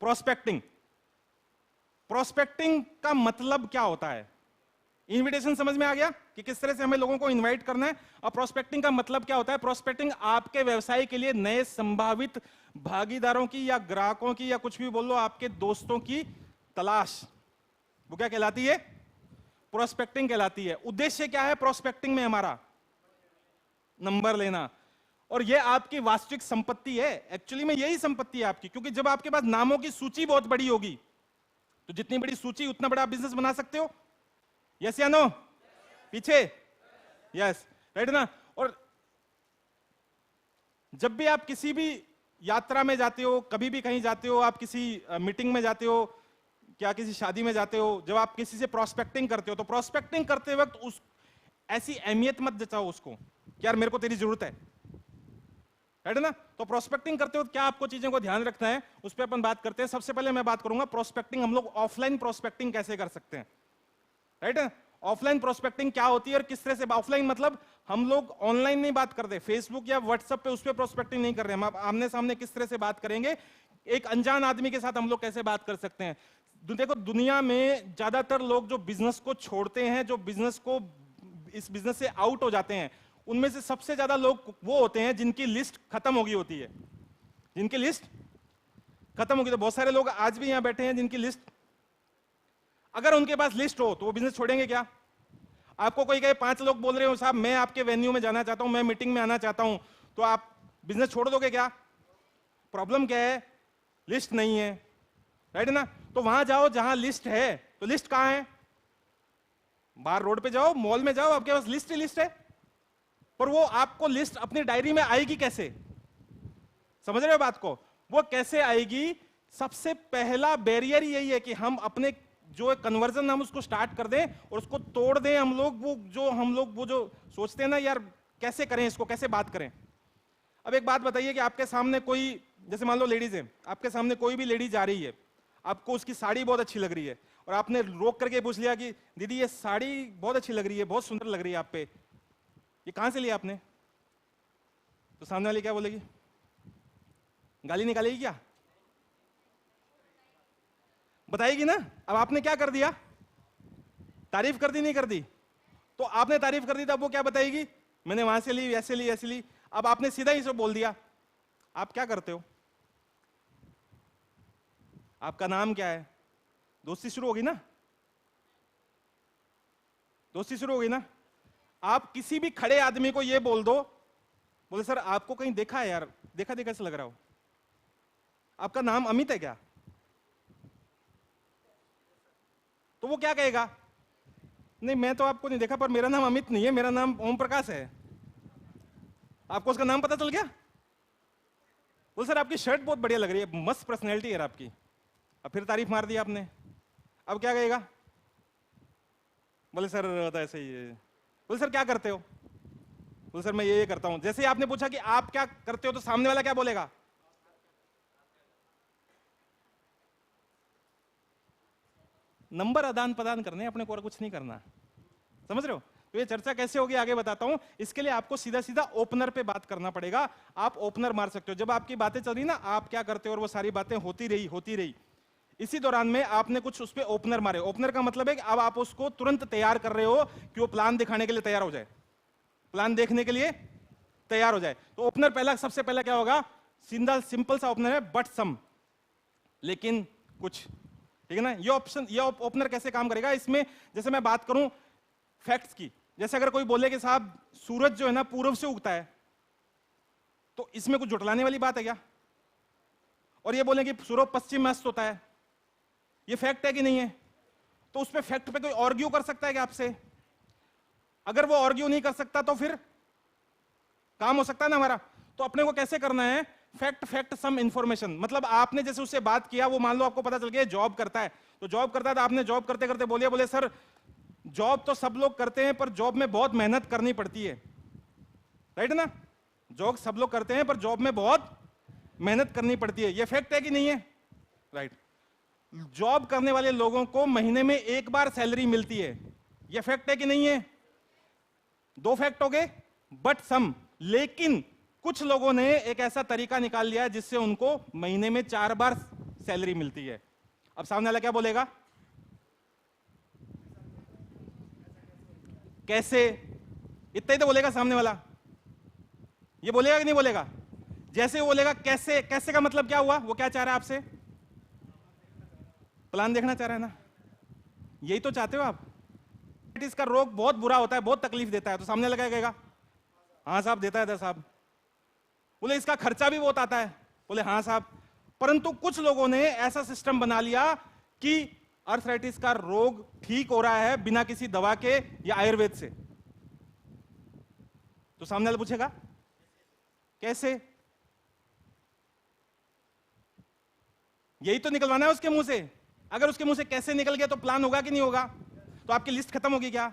Prospecting. Prospecting का मतलब क्या होता है? इनविटेशन समझ में आ गया कि किस तरह से हमें लोगों को इनवाइट करना है। और प्रोस्पेक्टिंग का मतलब क्या होता है? प्रोस्पेक्टिंग आपके व्यवसाय के लिए नए संभावित भागीदारों की या ग्राहकों की या कुछ भी बोल लो, आपके दोस्तों की तलाश, वो क्या कहलाती है? प्रोस्पेक्टिंग कहलाती है। उद्देश्य क्या है प्रोस्पेक्टिंग में? हमारा नंबर लेना। और ये आपकी वास्तविक संपत्ति है, एक्चुअली में यही संपत्ति है आपकी, क्योंकि जब आपके पास नामों की सूची बहुत बड़ी होगी तो जितनी बड़ी सूची उतना बड़ा बिजनेस बना सकते हो। यस या नो? पीछे यस, राइट ना? और जब भी आप किसी भी यात्रा में जाते हो, कभी भी कहीं जाते हो, आप किसी मीटिंग में जाते हो, क्या किसी शादी में जाते हो, जब आप किसी से प्रोस्पेक्टिंग करते हो तो प्रोस्पेक्टिंग करते वक्त उस ऐसी अहमियत मत जताओ उसको कि यार मेरे को तेरी जरूरत है, राइट ना? तो प्रोस्पेक्टिंग करते हो क्या आपको चीजों को ध्यान रखना है, उस पर अपन बात करते हैं। सबसे पहले मैं बात करूंगा प्रोस्पेक्टिंग, हम लोग ऑफलाइन प्रोस्पेक्टिंग कैसे कर सकते हैं, राइट है? ऑफलाइन प्रोस्पेक्टिंग क्या होती है और किस तरह से? ऑफलाइन मतलब हम लोग ऑनलाइन नहीं बात करते, फेसबुक या व्हाट्सएप पे उस पर प्रोस्पेक्टिंग नहीं कर रहे, हम आमने सामने किस तरह से बात करेंगे, एक अनजान आदमी के साथ हम लोग कैसे बात कर सकते हैं। देखो दुनिया में ज्यादातर लोग जो बिजनेस को छोड़ते हैं, जो बिजनेस को इस बिजनेस से आउट हो जाते हैं, उनमें से सबसे ज्यादा लोग वो होते हैं जिनकी लिस्ट खत्म हो गई होती है, जिनकी लिस्ट खत्म हो गई। तो बहुत सारे लोग आज भी यहां बैठे हैं जिनकी लिस्ट, अगर उनके पास लिस्ट हो तो वो बिजनेस छोड़ेंगे क्या? आपको कोई कहे 5 लोग बोल रहे हो साहब मैं आपके वेन्यू में जाना चाहता हूं, मैं मीटिंग में आना चाहता हूं, तो आप बिजनेस छोड़ दोगे क्या? प्रॉब्लम क्या है? लिस्ट नहीं है, राइट ना? तो वहां जाओ जहां लिस्ट है। तो लिस्ट कहां है? बाहर रोड पे जाओ, मॉल में जाओ, आपके पास लिस्ट ही लिस्ट है। पर वो आपको लिस्ट अपनी डायरी में आएगी कैसे? समझ रहे हो बात को? वो कैसे आएगी? सबसे पहला बैरियर यही है कि हम अपने जो कन्वर्जन हम उसको स्टार्ट कर दें और उसको तोड़ दें। हम लोग वो जो सोचते हैं ना यार कैसे करें इसको, कैसे बात करें। अब एक बात बताइए कि आपके सामने कोई, जैसे मान लो लेडीज है, आपके सामने कोई भी लेडीज जा रही है, आपको उसकी साड़ी बहुत अच्छी लग रही है और आपने रोक करके पूछ लिया कि दीदी ये साड़ी बहुत अच्छी लग रही है, बहुत सुंदर लग रही है आप पे, ये कहां से लिया आपने? तो सामने वाली क्या बोलेगी? गाली निकालेगी क्या? बताएगी ना। अब आपने क्या कर दिया? तारीफ कर दी, नहीं कर दी? तो आपने तारीफ कर दी तब वो क्या बताएगी? मैंने वहां से ली, ऐसे ली, ऐसे ली। अब आपने सीधा ही सब बोल दिया। आप क्या करते हो? आपका नाम क्या है? दोस्ती शुरू होगी ना, दोस्ती शुरू होगी ना। आप किसी भी खड़े आदमी को ये बोल दो, बोले सर आपको कहीं देखा है यार, देखा देखा से लग रहा हो, आपका नाम अमित है क्या? तो वो क्या कहेगा? नहीं मैं तो आपको नहीं देखा, पर मेरा नाम अमित नहीं है, मेरा नाम ओम प्रकाश है। आपको उसका नाम पता चल गया? बोले सर आपकी शर्ट बहुत बढ़िया लग रही है, मस्त पर्सनैलिटी है आपकी। अब फिर तारीफ मार दी आपने, अब क्या कहेगा? बोले सर तो ऐसे ही है। बोले सर क्या करते हो? बोले सर मैं ये करता हूं। जैसे ही आपने पूछा कि आप क्या करते हो तो सामने वाला क्या बोलेगा? नंबर आदान प्रदान करने, अपने को और कुछ नहीं करना। समझ रहे हो? तो ये चर्चा कैसे होगी आगे बताता हूं। इसके लिए आपको सीधा सीधा ओपनर पे बात करना पड़ेगा। आप ओपनर मार सकते हो। जब आपकी बातें चल रही ना, आप क्या करते हो और वो सारी बातें होती रही, इसी दौरान में आपने कुछ उस पर ओपनर मारे। ओपनर का मतलब है कि अब आप उसको तुरंत तैयार कर रहे हो कि वो प्लान दिखाने के लिए तैयार हो जाए, प्लान देखने के लिए तैयार हो जाए। तो ओपनर पहला, सबसे पहला क्या होगा? सिंपल सा ओपनर है, बट सम, लेकिन कुछ, ठीक है ना। ये ओपनर कैसे काम करेगा? इसमें जैसे मैं बात करूं फैक्ट्स की, जैसे अगर कोई बोले कि साहब सूरज जो है ना पूर्व से उगता है, तो इसमें कुछ जुटलाने वाली बात है क्या? और ये बोले कि सूरज पश्चिम में अस्त होता है, ये फैक्ट है कि नहीं है? तो उस पे फैक्ट पे कोई आर्ग्यू कर सकता है क्या आपसे? अगर वो आर्ग्यू नहीं कर सकता तो फिर काम हो सकता है ना हमारा। तो अपने को कैसे करना है? Fact some information. मतलब आपने जैसे उससे बात किया, वो मान लो आपको पता चल गया जॉब करता है, तो जॉब करता है तो आपने जॉब करते करते बोले सर जॉब तो सब लोग करते हैं पर जॉब में बहुत मेहनत करनी पड़ती है, राइट ना। जॉब सब लोग करते हैं पर जॉब में बहुत मेहनत करनी पड़ती है, ये फैक्ट है कि नहीं है? राइट। जॉब करने वाले लोगों को महीने में एक बार सैलरी मिलती है, यह फैक्ट है कि नहीं है? दो फैक्ट हो गए, बट सम। लेकिन कुछ लोगों ने एक ऐसा तरीका निकाल लिया जिससे उनको महीने में 4 बार सैलरी मिलती है। अब सामने वाला क्या बोलेगा? कैसे? इतना ही तो बोलेगा सामने वाला। ये बोलेगा कि नहीं बोलेगा? जैसे वो बोलेगा कैसे, कैसे का मतलब क्या हुआ? वो क्या चाह रहा है आपसे? प्लान देखना चाह रहा है ना? यही तो चाहते हो आप। इसका रोग बहुत बुरा होता है, बहुत तकलीफ देता है, तो सामने लगा कहेगा हाँ साहब देता है साहब। बोले इसका खर्चा भी बहुत आता है, बोले हाँ साहब। परंतु कुछ लोगों ने ऐसा सिस्टम बना लिया कि अर्थराइटिस का रोग ठीक हो रहा है बिना किसी दवा के या आयुर्वेद से। तो सामने वाला पूछेगा कैसे? यही तो निकलवाना है उसके मुंह से। अगर उसके मुंह से कैसे निकल गया तो प्लान होगा कि नहीं होगा? तो आपकी लिस्ट खत्म होगी क्या?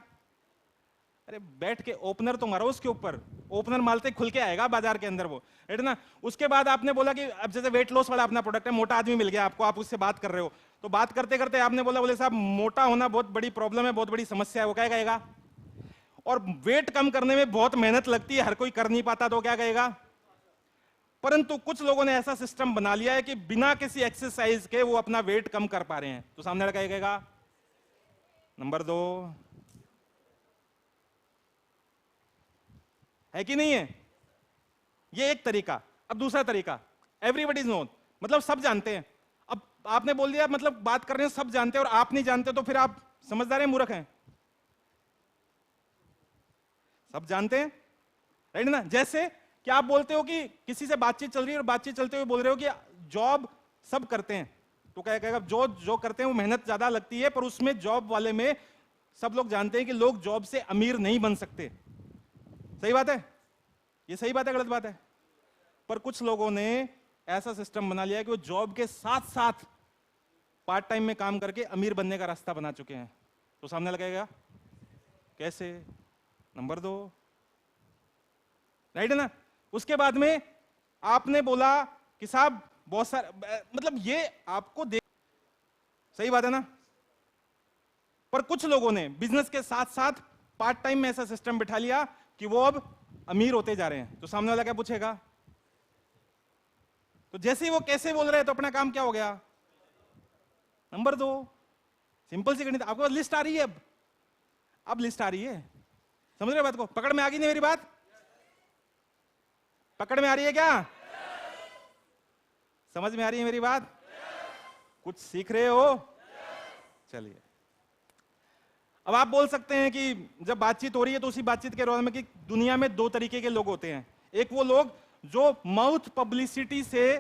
अरे बैठ के ओपनर तो मारो उसके ऊपर। ओपनर मारते खुल के आएगा बाजार के अंदर वो, है ना? उसके बाद आपने बोला कि अब जैसे वेट लॉस वाला अपना प्रोडक्ट है, मोटा आदमी मिल गया आपको, आप उससे बात कर रहे हो, तो बात करते करते आपने बोला बोले साहब मोटा होना बहुत बड़ी प्रॉब्लम है, बहुत बड़ी समस्या है। वो क्या कहेगा? और वेट कम करने में बहुत मेहनत लगती है, हर कोई कर नहीं पाता, तो क्या कहेगा? परंतु कुछ लोगों ने ऐसा सिस्टम बना लिया है कि बिना किसी एक्सरसाइज के वो अपना वेट कम कर पा रहे हैं। तो सामने वाला क्या कहेगा? नंबर 2 है कि नहीं है? ये एक तरीका। अब दूसरा तरीका, एवरीबडी इज नोन, मतलब सब जानते हैं। अब आपने बोल दिया मतलब बात कर रहे हैं सब जानते हैं और आप नहीं जानते, तो फिर आप समझदार हैं मूर्ख हैं? सब जानते हैं, राइट ना? जैसे कि आप बोलते हो कि किसी से बातचीत चल रही है और बातचीत चलते हुए बोल रहे हो कि जॉब सब करते हैं, तो क्या कहेगा? जो जो करते हैं वो मेहनत ज्यादा लगती है, पर उसमें जॉब वाले में सब लोग जानते हैं कि लोग जॉब से अमीर नहीं बन सकते। सही बात है? ये सही बात है गलत बात है? पर कुछ लोगों ने ऐसा सिस्टम बना लिया है कि वो जॉब के साथ साथ पार्ट टाइम में काम करके अमीर बनने का रास्ता बना चुके हैं। तो सामने लगेगा कैसे? नंबर 2, राइट है ना? उसके बाद में आपने बोला कि साहब बहुत सारे, मतलब ये आपको देख, सही बात है ना? पर कुछ लोगों ने बिजनेस के साथ साथ पार्ट टाइम में ऐसा सिस्टम बिठा लिया कि वो अब अमीर होते जा रहे हैं। तो सामने वाला क्या पूछेगा? तो जैसे ही वो कैसे बोल रहे हैं तो अपना काम क्या हो गया? नंबर 2। सिंपल सी गणित। आपको लिस्ट आ रही है? अब लिस्ट आ रही है, समझ रहे बात को? पकड़ में आ गई नहीं मेरी बात? पकड़ में आ रही है क्या? समझ में आ रही है मेरी बात? कुछ सीख रहे हो? चलिए, अब आप बोल सकते हैं कि जब बातचीत हो रही है तो उसी बातचीत के दौरान में कि दुनिया में 2 तरीके के लोग होते हैं। एक वो लोग जो माउथ पब्लिसिटी से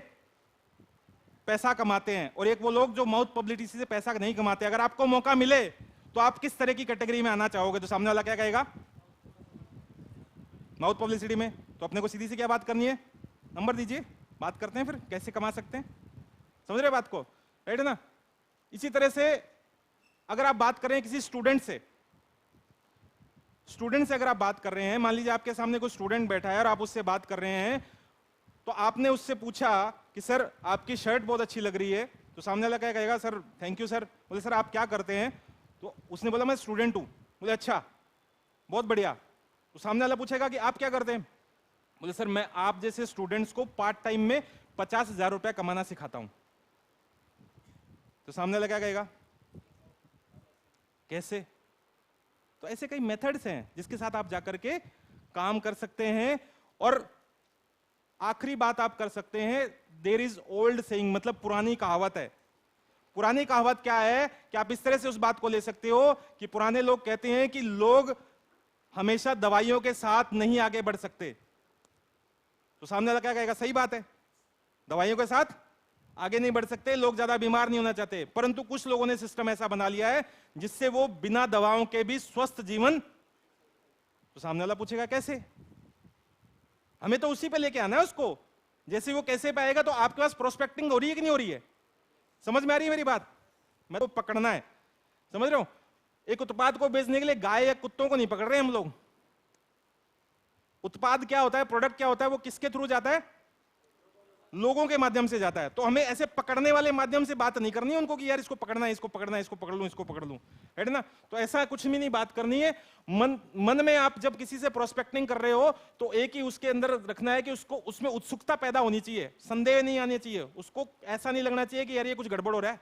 पैसा कमाते हैं और एक वो लोग जो माउथ पब्लिसिटी से पैसा नहीं कमाते। अगर आपको मौका मिले तो आप किस तरह की कैटेगरी में आना चाहोगे? तो सामने वाला क्या कहेगा? माउथ पब्लिसिटी में। तो अपने को सीधी सी क्या बात करनी है? नंबर दीजिए, बात करते हैं फिर कैसे कमा सकते हैं। समझ रहे बात को? राइट है ना? इसी तरह से अगर आप बात करें किसी स्टूडेंट से अगर आप बात कर रहे हैं, मान लीजिए आपके सामने कोई स्टूडेंट बैठा है और आप उससे बात कर रहे हैं, तो आपने उससे पूछा कि सर आपकी शर्ट बहुत अच्छी लग रही है। तो सामने वाला क्या कहेगा? Sir thank you sir. बोले सर आप क्या करते हैं? तो उसने बोला मैं स्टूडेंट हूं। बोले अच्छा, बहुत बढ़िया। तो सामने वाला पूछेगा कि आप क्या करते हैं? बोले सर मैं आप जैसे स्टूडेंट्स को पार्ट टाइम में 50,000 रुपया कमाना सिखाता हूं। तो सामने वाला क्या कहेगा? कैसे? तो ऐसे कई मेथड्स हैं जिसके साथ आप जाकर के काम कर सकते हैं। और आखिरी बात आप कर सकते हैं, देयर इज ओल्ड सेइंग, मतलब पुरानी कहावत है। पुरानी कहावत क्या है कि आप इस तरह से उस बात को ले सकते हो कि पुराने लोग कहते हैं कि लोग हमेशा दवाइयों के साथ नहीं आगे बढ़ सकते। तो सामने वाला क्या कहेगा? सही बात है, दवाइयों के साथ आगे नहीं बढ़ सकते, लोग ज्यादा बीमार नहीं होना चाहते। परंतु कुछ लोगों ने सिस्टम ऐसा बना लिया है जिससे वो बिना दवाओं के भी स्वस्थ जीवन। तो सामने वाला पूछेगा कैसे? हमें तो उसी पे लेके आना है उसको। जैसे वो कैसे पाएगा, तो आपके पास प्रोस्पेक्टिंग हो रही है कि नहीं हो रही है? समझ में आ रही है मेरी बात? मैं तो पकड़ना है, समझ रहे हो? एक उत्पाद को बेचने के लिए गाय या कुत्तों को नहीं पकड़ रहे हम लोग। उत्पाद क्या होता है, प्रोडक्ट क्या होता है, वो किसके थ्रू जाता है? लोगों के माध्यम से जाता है। तो हमें ऐसे पकड़ने वाले माध्यम से बात नहीं करनी है उनको कि यार इसको पकड़ना है, इसको पकड़ना है, इसको पकड़ लूं, इसको पकड़ लूं, है ना। तो ऐसा कुछ भी नहीं बात करनी है। मन में आप जब किसी से प्रोस्पेक्टिंग कर रहे हो तो एक ही उसके अंदर रखना है कि उसको उसमें उत्सुकता पैदा होनी चाहिए, संदेह नहीं आनी चाहिए, उसको ऐसा नहीं लगना चाहिए कि यार ये कुछ गड़बड़ हो रहा है।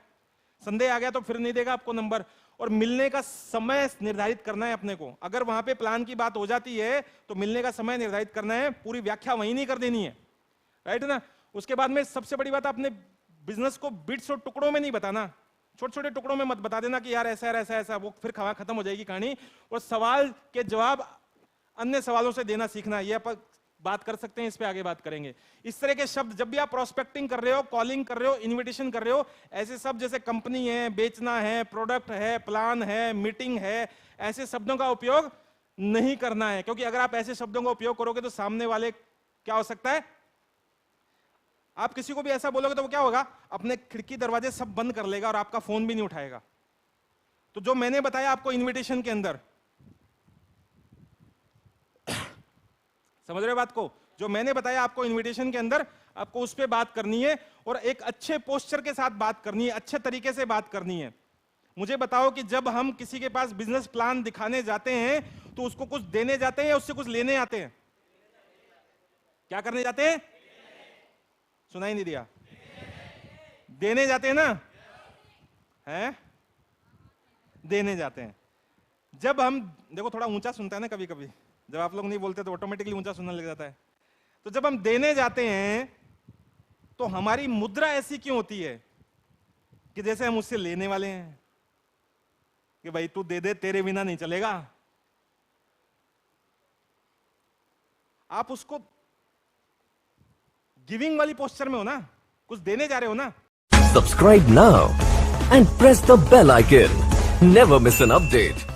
संदेह आ गया तो फिर नहीं देगा आपको नंबर। और मिलने का समय निर्धारित करना है अपने को। अगर वहां पे प्लान की बात हो जाती है तो मिलने का समय निर्धारित करना है, पूरी व्याख्या वहीं नहीं कर देनी है, राइट ना। उसके बाद में सबसे बड़ी बात, अपने बिजनेस को बिट्स और टुकड़ों में नहीं बताना, छोटे छोटे टुकड़ों में मत बता देना कि यार ऐसा है ऐसा ऐसा, वो फिर खत्म हो जाएगी कहानी। और सवाल के जवाब अन्य सवालों से देना सीखना, ये आप बात कर सकते हैं, इस पे आगे बात करेंगे। इस तरह के शब्द जब भी आप प्रोस्पेक्टिंग कर रहे हो, कॉलिंग कर रहे हो, इन्विटेशन कर रहे हो, ऐसे शब्द जैसे कंपनी है, बेचना है, प्रोडक्ट है, प्लान है, मीटिंग है, ऐसे शब्दों का उपयोग नहीं करना है। क्योंकि अगर आप ऐसे शब्दों का उपयोग करोगे तो सामने वाले क्या हो सकता है, आप किसी को भी ऐसा बोलोगे तो वो क्या होगा, अपने खिड़की दरवाजे सब बंद कर लेगा और आपका फोन भी नहीं उठाएगा। तो जो मैंने बताया आपको इन्विटेशन के अंदर, समझ रहे हो बात को, जो मैंने बताया आपको इन्विटेशन के अंदर, आपको उस पर बात करनी है और एक अच्छे पोस्चर के साथ बात करनी है, अच्छे तरीके से बात करनी है। मुझे बताओ कि जब हम किसी के पास बिजनेस प्लान दिखाने जाते हैं तो उसको कुछ देने जाते हैं या उससे कुछ लेने आते हैं? क्या करने जाते हैं? सुनाई नहीं दिया। देने जाते हैं ना, हैं? देने जाते हैं। जब हम देखो थोड़ा ऊंचा सुनता है ना कभी कभी, जब आप लोग नहीं बोलते तो ऑटोमेटिकली ऊंचा सुनने लग जाता है। तो जब हम देने जाते हैं तो हमारी मुद्रा ऐसी क्यों होती है कि जैसे हम उससे लेने वाले हैं, कि भाई तू दे दे, तेरे बिना नहीं चलेगा। आप उसको गिविंग वाली पोस्चर में हो ना, कुछ देने जा रहे हो ना। Subscribe now and press the bell icon. Never miss an update.